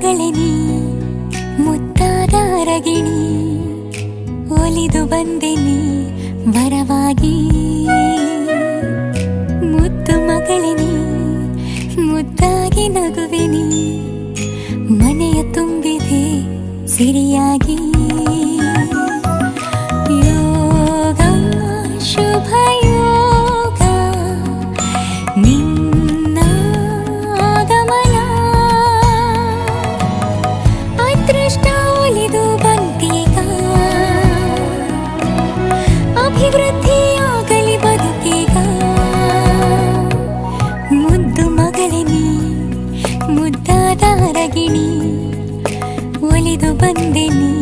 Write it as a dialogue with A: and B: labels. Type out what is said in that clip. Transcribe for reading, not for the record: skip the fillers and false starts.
A: ಮಗಳೇ ನೀ ಮುದ್ದಾದ ಅರಗಿಣಿ, ಒಲಿದು ಬಂದೆ ನೀ ವರವಾಗಿ. ಮುದ್ದು ಮಗಳೇ ನೀ ಮುದ್ದಾಗಿ ನಗುವೆ ನೀ, ಮನೆಯ ತುಂಬಿದೆ ಸಿರಿಯಾಗಿ. ಯೋಗ ಶುಭ ಯೋಗ ನಿನ್ನ ಆಗಮನ, ಅದೃಷ್ಟ ಒಲಿದು ಬಂದೀಗ, ಅಭಿವೃದ್ಧಿಯಾಗಲಿ ಬದುಕೀಗ. ಮುದ್ದು ಮಗಳೇ ನೀ ಮುದ್ದಾದ ಅರಗಿಣಿ, ಒಲಿದು ಬಂದೆ ನೀ